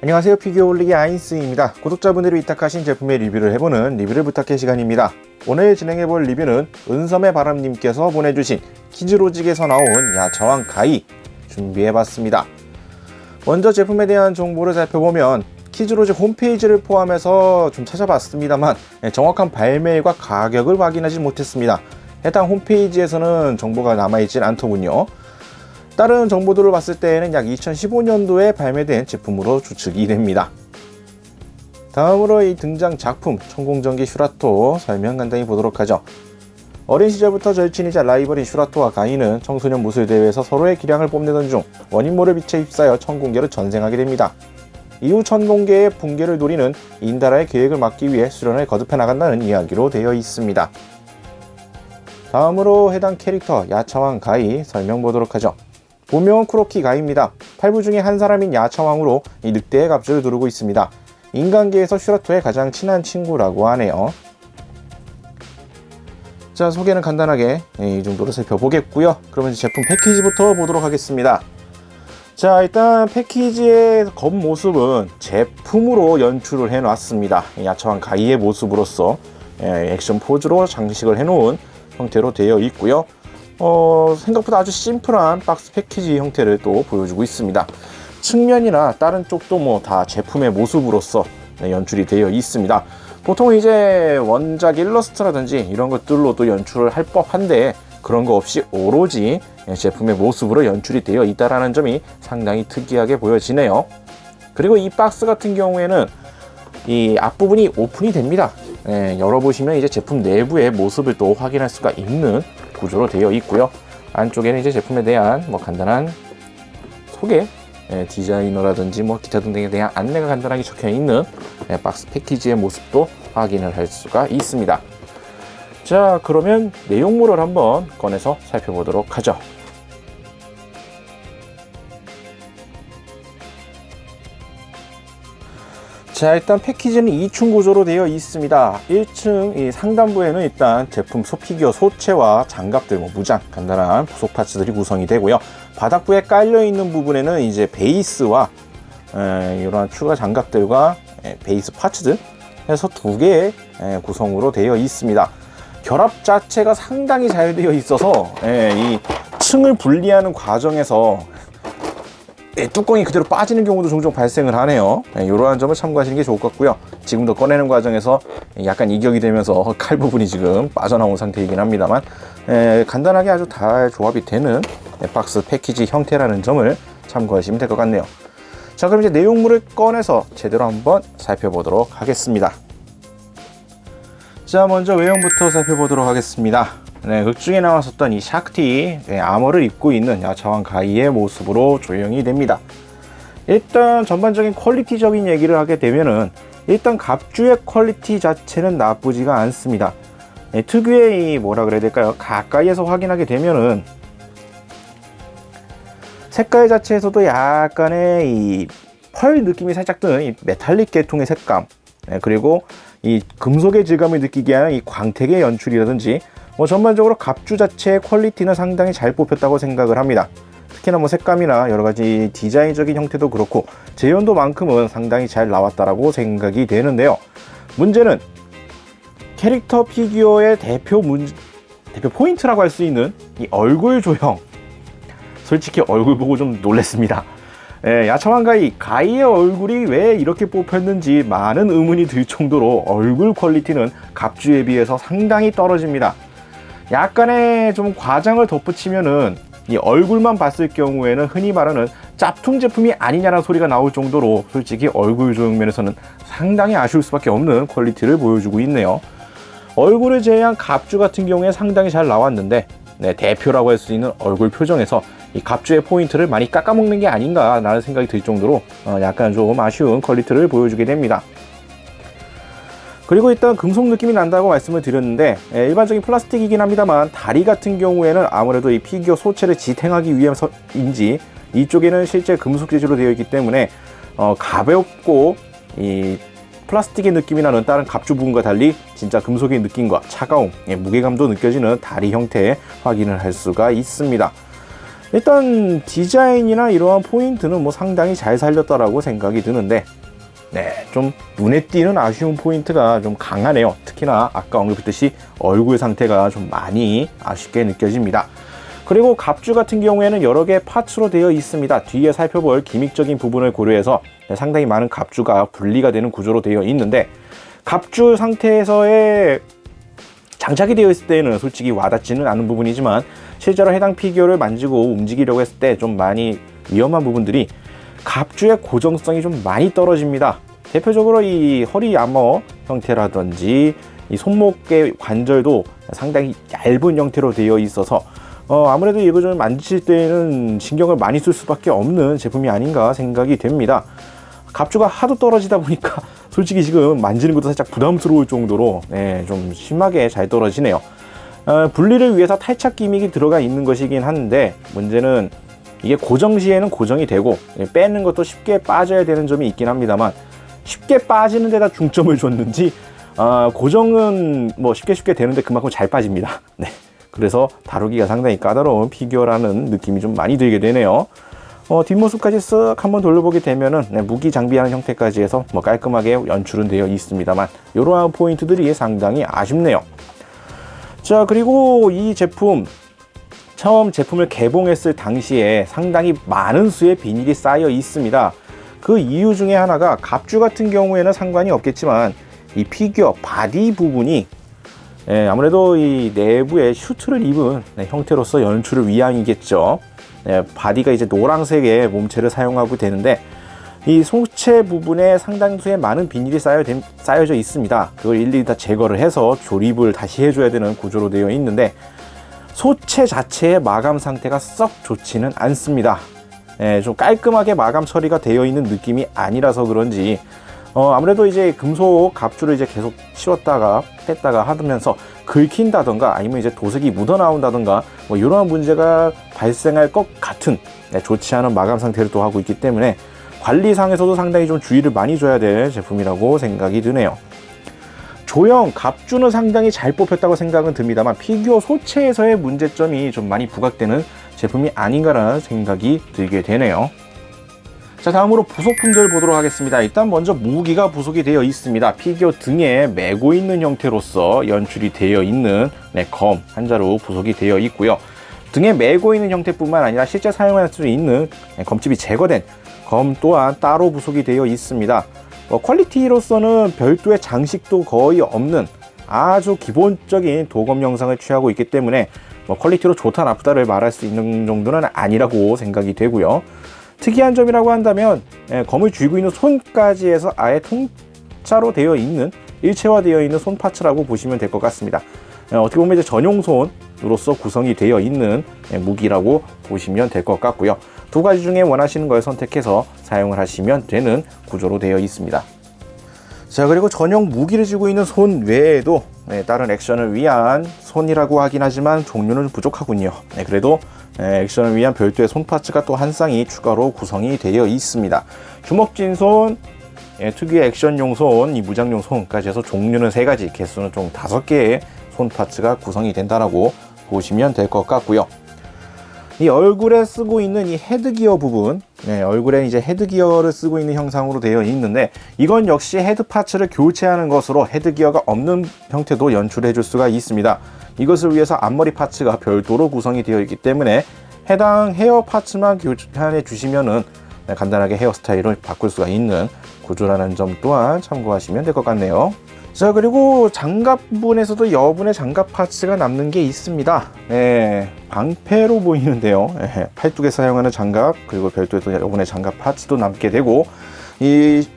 안녕하세요. 피규어 올리기 아인스입니다. 구독자분들이 위탁하신 제품의 리뷰를 해보는 리뷰를 부탁해 시간입니다. 오늘 진행해볼 리뷰는 은섬의 바람님께서 보내주신 키즈로직에서 나온 야처왕 가이 준비해봤습니다. 먼저 제품에 대한 정보를 살펴보면 키즈로직 홈페이지를 포함해서 좀 찾아봤습니다만 정확한 발매일과 가격을 확인하지 못했습니다. 해당 홈페이지에서는 정보가 남아있진 않더군요. 다른 정보들을 봤을 때에는 약 2015년도에 발매된 제품으로 추측이 됩니다. 다음으로 이 등장 작품 천공전기 슈라토 설명 간단히 보도록 하죠. 어린 시절부터 절친이자 라이벌인 슈라토와 가이는 청소년 무술대회에서 서로의 기량을 뽐내던 중 원인모를 빛에 휩싸여 천공계를 전생하게 됩니다. 이후 천공계의 붕괴를 노리는 인다라의 계획을 막기 위해 수련을 거듭해 나간다는 이야기로 되어 있습니다. 다음으로 해당 캐릭터 야처왕 가이 설명 보도록 하죠. 본명은 쿠로키 가이입니다. 8부 중에 한 사람인 야처왕으로 이 늑대의 갑주를 두르고 있습니다. 인간계에서 슈라토의 가장 친한 친구라고 하네요. 자, 소개는 간단하게 이 정도로 살펴보겠고요. 그러면 이제 제품 패키지부터 보도록 하겠습니다. 자, 일단 패키지의 겉모습은 제품으로 연출을 해놨습니다. 야처왕 가이의 모습으로서 액션 포즈로 장식을 해놓은 형태로 되어 있고요. 생각보다 아주 심플한 박스 패키지 형태를 또 보여주고 있습니다. 측면이나 다른 쪽도 뭐 다 제품의 모습으로서 연출이 되어 있습니다. 보통 이제 원작 일러스트라든지 이런 것들로 또 연출을 할 법한데 그런 거 없이 오로지 제품의 모습으로 연출이 되어 있다는 점이 상당히 특이하게 보여지네요. 그리고 이 박스 같은 경우에는 이 앞부분이 오픈이 됩니다. 열어보시면 이제 제품 내부의 모습을 또 확인할 수가 있는 구조로 되어 있고요. 안쪽에는 이제 제품에 대한 뭐 간단한 소개, 디자이너라든지 뭐 기타 등등에 대한 안내가 간단하게 적혀 있는 박스 패키지의 모습도 확인을 할 수가 있습니다. 자, 그러면 내용물을 한번 꺼내서 살펴보도록 하죠. 자, 일단 패키지는 2층 구조로 되어 있습니다. 1층 이 상단부에는 일단 제품 소피규어 소체와 장갑들, 뭐 무장, 간단한 부속 파츠들이 구성이 되고요. 바닥부에 깔려 있는 부분에는 이제 베이스와 이러한 추가 장갑들과 베이스 파츠들 해서 두 개의 구성으로 되어 있습니다. 결합 자체가 상당히 잘 되어 있어서 이 층을 분리하는 과정에서 뚜껑이 그대로 빠지는 경우도 종종 발생을 하네요. 이러한 점을 참고하시는 게 좋을 것 같고요. 지금도 꺼내는 과정에서 약간 이격이 되면서 칼 부분이 지금 빠져나온 상태이긴 합니다만 간단하게 아주 잘 조합이 되는 박스 패키지 형태라는 점을 참고하시면 될 것 같네요. 자, 그럼 이제 내용물을 꺼내서 제대로 한번 살펴보도록 하겠습니다. 자, 먼저 외형부터 살펴보도록 하겠습니다. 극 중에 나왔었던 이 샥티 아머를 입고 있는 야처왕 가이의 모습으로 조형이 됩니다. 일단 전반적인 퀄리티적인 얘기를 하게 되면은 일단 갑주의 퀄리티 자체는 나쁘지가 않습니다. 특유의 이 뭐라 그래야 될까요? 가까이에서 확인하게 되면은 색깔 자체에서도 약간의 이 펄 느낌이 살짝 드는 이 메탈릭 계통의 색감, 그리고 이 금속의 질감을 느끼게 하는 이 광택의 연출이라든지 전반적으로 갑주 자체의 퀄리티는 상당히 잘 뽑혔다고 생각을 합니다. 특히나 뭐 색감이나 여러가지 디자인적인 형태도 그렇고 재현도만큼은 상당히 잘 나왔다라고 생각이 되는데요. 문제는 캐릭터 피규어의 대표 포인트라고 할 수 있는 이 얼굴 조형. 솔직히 얼굴 보고 좀 놀랐습니다. 야처왕 가이의 얼굴이 왜 이렇게 뽑혔는지 많은 의문이 들 정도로 얼굴 퀄리티는 갑주에 비해서 상당히 떨어집니다. 약간의 좀 과장을 덧붙이면은 이 얼굴만 봤을 경우에는 흔히 말하는 짭퉁 제품이 아니냐라는 소리가 나올 정도로 솔직히 얼굴 조형 면에서는 상당히 아쉬울 수밖에 없는 퀄리티를 보여주고 있네요. 얼굴을 제외한 갑주 같은 경우에 상당히 잘 나왔는데 대표라고 할 수 있는 얼굴 표정에서 이 갑주의 포인트를 많이 깎아먹는 게 아닌가 라는 생각이 들 정도로 약간 좀 아쉬운 퀄리티를 보여주게 됩니다. 그리고 일단 금속 느낌이 난다고 말씀을 드렸는데 일반적인 플라스틱이긴 합니다만 다리 같은 경우에는 아무래도 이 피규어 소체를 지탱하기 위해서인지 이쪽에는 실제 금속 재질로 되어 있기 때문에 가볍고 이 플라스틱의 느낌이 나는 다른 갑주 부분과 달리 진짜 금속의 느낌과 차가움, 무게감도 느껴지는 다리 형태의 확인을 할 수가 있습니다. 일단 디자인이나 이러한 포인트는 뭐 상당히 잘 살렸다라고 생각이 드는데, 네, 좀 눈에 띄는 아쉬운 포인트가 좀 강하네요. 특히나 아까 언급했듯이 얼굴 상태가 좀 많이 아쉽게 느껴집니다. 그리고 갑주 같은 경우에는 여러 개의 파츠로 되어 있습니다. 뒤에 살펴볼 기믹적인 부분을 고려해서 상당히 많은 갑주가 분리가 되는 구조로 되어 있는데, 갑주 상태에서의 장착이 되어 있을 때는 솔직히 와닿지는 않은 부분이지만, 실제로 해당 피규어를 만지고 움직이려고 했을 때 좀 많이 위험한 부분들이 갑주의 고정성이 좀 많이 떨어집니다. 대표적으로 이 허리 아머 형태라든지 이 손목의 관절도 상당히 얇은 형태로 되어 있어서 아무래도 이거 좀 만지실 때는 신경을 많이 쓸 수밖에 없는 제품이 아닌가 생각이 됩니다. 갑주가 하도 떨어지다 보니까 솔직히 지금 만지는 것도 살짝 부담스러울 정도로 좀 심하게 잘 떨어지네요. 분리를 위해서 탈착 기믹이 들어가 있는 것이긴 한데, 문제는 이게 고정 시에는 고정이 되고 빼는 것도 쉽게 빠져야 되는 점이 있긴 합니다만, 쉽게 빠지는 데다 중점을 줬는지 고정은 뭐 쉽게 되는데 그만큼 잘 빠집니다. 네, 그래서 다루기가 상당히 까다로운 피규어라는 느낌이 좀 많이 들게 되네요. 뒷모습까지 쓱 한번 돌려보게 되면은 무기 장비하는 형태까지 해서 뭐 깔끔하게 연출은 되어 있습니다만, 이러한 포인트들이 상당히 아쉽네요. 자, 그리고 이 제품 처음 제품을 개봉했을 당시에 상당히 많은 수의 비닐이 쌓여 있습니다. 그 이유 중에 하나가 갑주 같은 경우에는 상관이 없겠지만 이 피규어 바디 부분이 아무래도 이 내부에 슈트를 입은 형태로서 연출을 위함이겠죠. 바디가 이제 노란색의 몸체를 사용하고 되는데, 이 소체 부분에 상당수의 많은 비닐이 쌓여져 있습니다. 그걸 일일이 다 제거를 해서 조립을 다시 해줘야 되는 구조로 되어 있는데, 소체 자체의 마감 상태가 썩 좋지는 않습니다. 좀 깔끔하게 마감 처리가 되어 있는 느낌이 아니라서 그런지 아무래도 이제 금속 갑주를 이제 계속 치웠다가 뺐다가 하면서 긁힌다던가 아니면 이제 도색이 묻어 나온다던가 뭐 이러한 문제가 발생할 것 같은 좋지 않은 마감 상태를 또 하고 있기 때문에 관리상에서도 상당히 좀 주의를 많이 줘야 될 제품이라고 생각이 드네요. 조형 갑주는 상당히 잘 뽑혔다고 생각은 듭니다만, 피규어 소체에서의 문제점이 좀 많이 부각되는 제품이 아닌가라는 생각이 들게 되네요. 자, 다음으로 부속품들 보도록 하겠습니다. 일단 먼저 무기가 부속이 되어 있습니다. 피규어 등에 메고 있는 형태로서 연출이 되어 있는 검 한 자루 부속이 되어 있고요. 등에 메고 있는 형태뿐만 아니라 실제 사용할 수 있는 검집이 제거된 검 또한 따로 부속이 되어 있습니다. 퀄리티로서는 별도의 장식도 거의 없는 아주 기본적인 도검 영상을 취하고 있기 때문에 퀄리티로 좋다 나쁘다를 말할 수 있는 정도는 아니라고 생각이 되고요. 특이한 점이라고 한다면 검을 쥐고 있는 손까지 해서 아예 통짜로 되어 있는, 일체화되어 있는 손 파츠라고 보시면 될 것 같습니다. 어떻게 보면 이제 전용 손으로서 구성이 되어 있는 무기라고 보시면 될 것 같고요. 두 가지 중에 원하시는 걸 선택해서 사용을 하시면 되는 구조로 되어 있습니다. 자, 그리고 전용 무기를 쥐고 있는 손 외에도 다른 액션을 위한 손이라고 하긴 하지만 종류는 부족하군요. 그래도 액션을 위한 별도의 손 파츠가 또 한 쌍이 추가로 구성이 되어 있습니다. 주먹진 손, 특유의 액션용 손, 이 무장용 손까지 해서 종류는 3가지, 개수는 총 5개의 손 파츠가 구성이 된다라고 보시면 될 것 같고요. 이 얼굴에 쓰고 있는 이 헤드기어 부분, 얼굴에 이제 헤드기어를 쓰고 있는 형상으로 되어 있는데, 이건 역시 헤드 파츠를 교체하는 것으로 헤드기어가 없는 형태도 연출해 줄 수가 있습니다. 이것을 위해서 앞머리 파츠가 별도로 구성이 되어 있기 때문에 해당 헤어 파츠만 교체해 주시면은 간단하게 헤어스타일을 바꿀 수가 있는 구조라는 점 또한 참고하시면 될 것 같네요. 자, 그리고 장갑 부분에서도 여분의 장갑 파츠가 남는 게 있습니다. 방패로 보이는데요. 팔뚝에 사용하는 장갑, 그리고 별도의 또 여분의 장갑 파츠도 남게 되고, 이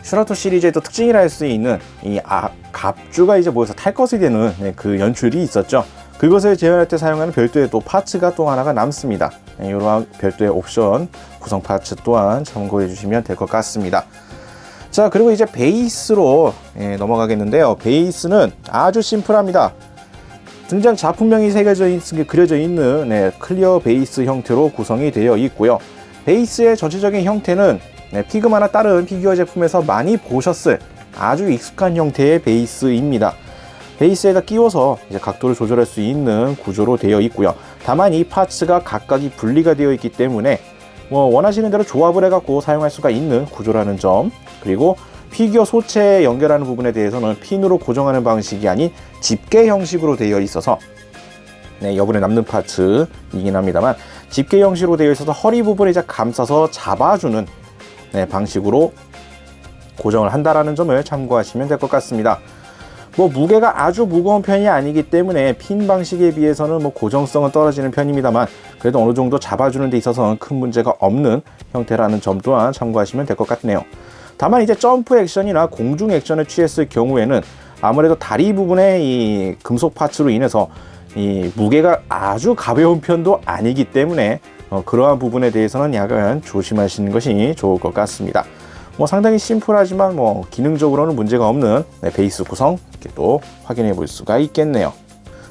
슈라토 시리즈의 또 특징이라 할 수 있는 이 갑주가 이제 모여서 탈 것이 되는 그 연출이 있었죠. 그것을 재현할 때 사용하는 별도의 또 파츠가 또 하나가 남습니다. 이러한 별도의 옵션 구성 파츠 또한 참고해 주시면 될 것 같습니다. 자, 그리고 이제 베이스로 넘어가겠는데요. 베이스는 아주 심플합니다. 등장 작품명이 그려져 있는 클리어 베이스 형태로 구성이 되어 있고요. 베이스의 전체적인 형태는 피그마나 다른 피규어 제품에서 많이 보셨을 아주 익숙한 형태의 베이스입니다. 베이스에다 끼워서 이제 각도를 조절할 수 있는 구조로 되어 있고요. 다만 이 파츠가 각각이 분리가 되어 있기 때문에 원하시는 대로 조합을 해갖고 사용할 수가 있는 구조라는 점, 그리고 피규어 소체 연결하는 부분에 대해서는 핀으로 고정하는 방식이 아닌 집게 형식으로 되어 있어서 여분에 남는 파츠이긴 합니다만 집게 형식으로 되어 있어서 허리 부분에 이제 감싸서 잡아주는 방식으로 고정을 한다라는 점을 참고하시면 될 것 같습니다. 무게가 아주 무거운 편이 아니기 때문에 핀 방식에 비해서는 고정성은 떨어지는 편입니다만 그래도 어느 정도 잡아주는 데 있어서는 큰 문제가 없는 형태라는 점 또한 참고하시면 될 것 같네요. 다만 이제 점프 액션이나 공중 액션을 취했을 경우에는 아무래도 다리 부분의 이 금속 파츠로 인해서 이 무게가 아주 가벼운 편도 아니기 때문에 그러한 부분에 대해서는 약간 조심하시는 것이 좋을 것 같습니다. 상당히 심플하지만 기능적으로는 문제가 없는 베이스 구성 이렇게 또 확인해 볼 수가 있겠네요.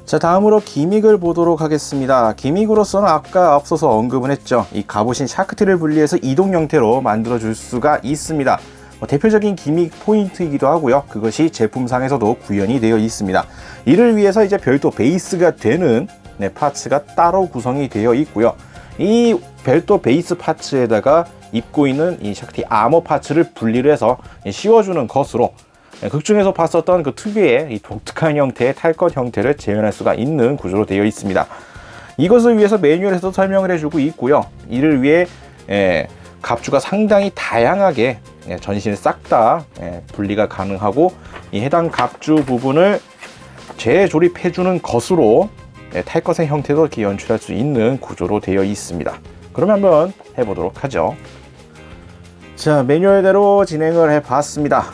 자, 다음으로 기믹을 보도록 하겠습니다. 기믹으로서는 아까 앞서서 언급은 했죠. 이 갑옷인 샤크트를 분리해서 이동 형태로 만들어 줄 수가 있습니다. 대표적인 기믹 포인트이기도 하고요. 그것이 제품상에서도 구현이 되어 있습니다. 이를 위해서 이제 별도 베이스가 되는 파츠가 따로 구성이 되어 있고요. 이 별도 베이스 파츠에다가 입고 있는 이 샤크티 아머 파츠를 분리를 해서 씌워주는 것으로 극중에서 봤었던 그 특유의 이 독특한 형태의 탈 것 형태를 재현할 수가 있는 구조로 되어 있습니다. 이것을 위해서 매뉴얼에서 설명을 해주고 있고요. 이를 위해 갑주가 상당히 다양하게 전신을 싹 다 분리가 가능하고 이 해당 갑주 부분을 재조립해주는 것으로 탈 것의 형태도 이렇게 연출할 수 있는 구조로 되어 있습니다. 그러면 한번 해보도록 하죠. 자, 매뉴얼대로 진행을 해봤습니다.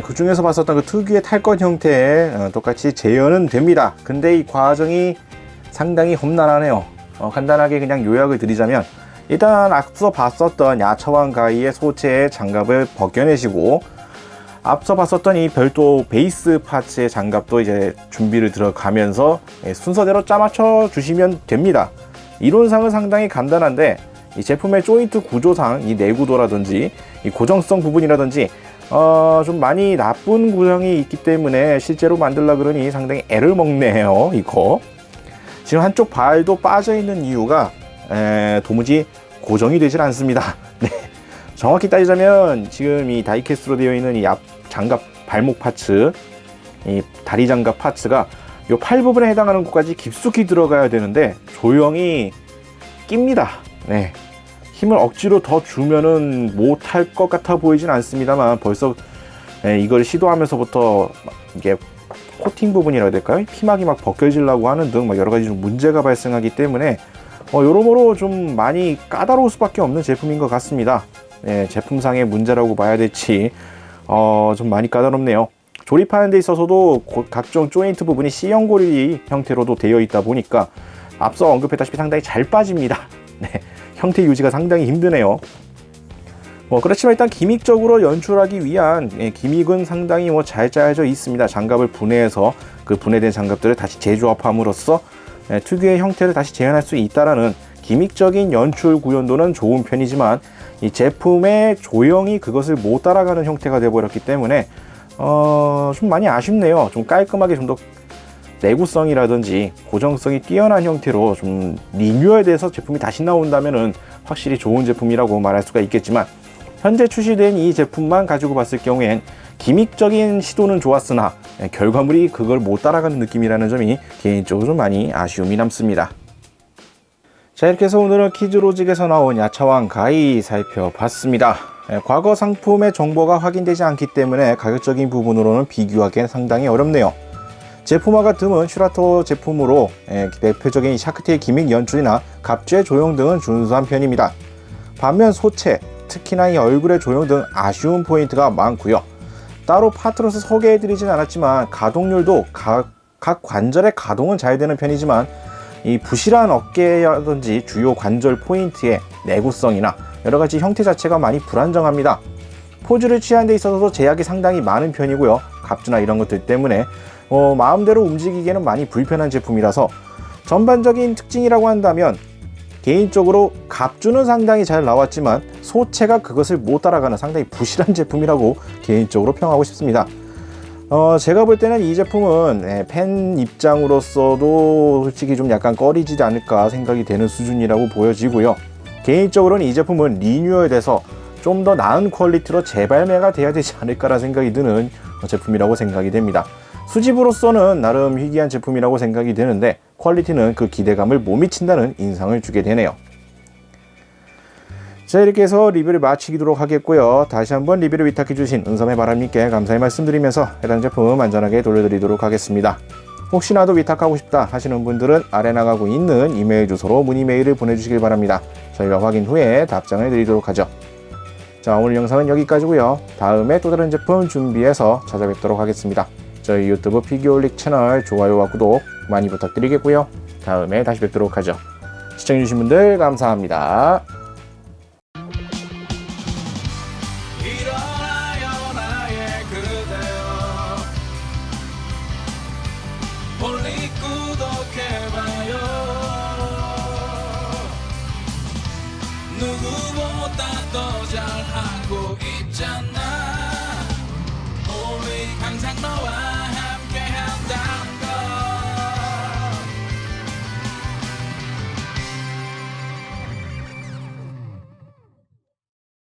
그 중에서 봤었던 그 특유의 탈 것 형태에 똑같이 재현은 됩니다. 근데 이 과정이 상당히 험난하네요. 간단하게 그냥 요약을 드리자면 일단 앞서 봤었던 야차왕 가이의 소체의 장갑을 벗겨내시고 앞서 봤었던 이 별도 베이스 파츠의 장갑도 이제 준비를 들어가면서 순서대로 짜맞춰 주시면 됩니다. 이론상은 상당히 간단한데 이 제품의 조인트 구조상 이 내구도라든지 이 고정성 부분이라든지 좀 많이 나쁜 구성이 있기 때문에 실제로 만들려 그러니 상당히 애를 먹네요. 이거 지금 한쪽 발도 빠져 있는 이유가 도무지 고정이 되질 않습니다. 네. 정확히 따지자면 지금 이 다이캐스트로 되어 있는 이 앞 장갑 발목 파츠, 이 다리 장갑 파츠가 이 팔 부분에 해당하는 곳까지 깊숙이 들어가야 되는데 조용히 낍니다. 네. 힘을 억지로 더 주면은 못할 것 같아 보이진 않습니다만 벌써 이걸 시도하면서부터 이게 코팅 부분이라 해야 될까요? 피막이 막 벗겨지려고 하는 등 여러 가지 좀 문제가 발생하기 때문에 여러모로 좀 많이 까다로울 수밖에 없는 제품인 것 같습니다. 제품상의 문제라고 봐야 될지 좀 많이 까다롭네요. 조립하는 데 있어서도 각종 조인트 부분이 C형 고리 형태로도 되어 있다 보니까 앞서 언급했다시피 상당히 잘 빠집니다. 네, 형태 유지가 상당히 힘드네요. 그렇지만 일단 기믹적으로 연출하기 위한 기믹은 상당히 잘 짜여져 있습니다. 장갑을 분해해서 그 분해된 장갑들을 다시 재조합함으로써 특유의 형태를 다시 재현할 수 있다라는 기믹적인 연출 구현도는 좋은 편이지만 이 제품의 조형이 그것을 못 따라가는 형태가 되어버렸기 때문에 좀 많이 아쉽네요. 좀 깔끔하게 좀 더 내구성이라든지 고정성이 뛰어난 형태로 좀 리뉴얼돼서 제품이 다시 나온다면은 확실히 좋은 제품이라고 말할 수가 있겠지만 현재 출시된 이 제품만 가지고 봤을 경우엔 기믹적인 시도는 좋았으나 결과물이 그걸 못 따라가는 느낌이라는 점이 개인적으로 좀 많이 아쉬움이 남습니다. 자, 이렇게 해서 오늘은 키즈로직에서 나온 야차왕 가이 살펴봤습니다. 과거 상품의 정보가 확인되지 않기 때문에 가격적인 부분으로는 비교하기엔 상당히 어렵네요. 제품화가 드문 슈라토 제품으로 대표적인 샤크티의 기믹 연출이나 갑주의 조형 등은 준수한 편입니다. 반면 소체, 특히나 이 얼굴의 조형 등 아쉬운 포인트가 많고요. 따로 파트로서 소개해드리진 않았지만 가동률도 각 관절의 가동은 잘 되는 편이지만 이 부실한 어깨라든지 주요 관절 포인트의 내구성이나 여러가지 형태 자체가 많이 불안정합니다. 포즈를 취하는 데 있어서도 제약이 상당히 많은 편이고요. 갑주나 이런 것들 때문에 마음대로 움직이기에는 많이 불편한 제품이라서 전반적인 특징이라고 한다면 개인적으로 갑주는 상당히 잘 나왔지만 소체가 그것을 못 따라가는 상당히 부실한 제품이라고 개인적으로 평하고 싶습니다. 제가 볼 때는 이 제품은 팬 입장으로서도 솔직히 좀 약간 꺼리지 않을까 생각이 되는 수준이라고 보여지고요. 개인적으로는 이 제품은 리뉴얼돼서 좀 더 나은 퀄리티로 재발매가 돼야 되지 않을까라 생각이 드는 제품이라고 생각이 됩니다. 수집으로서는 나름 희귀한 제품이라고 생각이 되는데 퀄리티는 그 기대감을 못 미친다는 인상을 주게 되네요. 자, 이렇게 해서 리뷰를 마치도록 하겠고요. 다시 한번 리뷰를 위탁해 주신 은섬의 바람님께 감사의 말씀드리면서 해당 제품 안전하게 돌려드리도록 하겠습니다. 혹시나도 위탁하고 싶다 하시는 분들은 아래 나가고 있는 이메일 주소로 문의 메일을 보내주시길 바랍니다. 저희가 확인 후에 답장을 드리도록 하죠. 자, 오늘 영상은 여기까지고요. 다음에 또 다른 제품 준비해서 찾아뵙도록 하겠습니다. 저희 유튜브 피규어올릭 채널 좋아요와 구독 많이 부탁드리겠고요. 다음에 다시 뵙도록 하죠. 시청해주신 분들 감사합니다. 누구보다 더 잘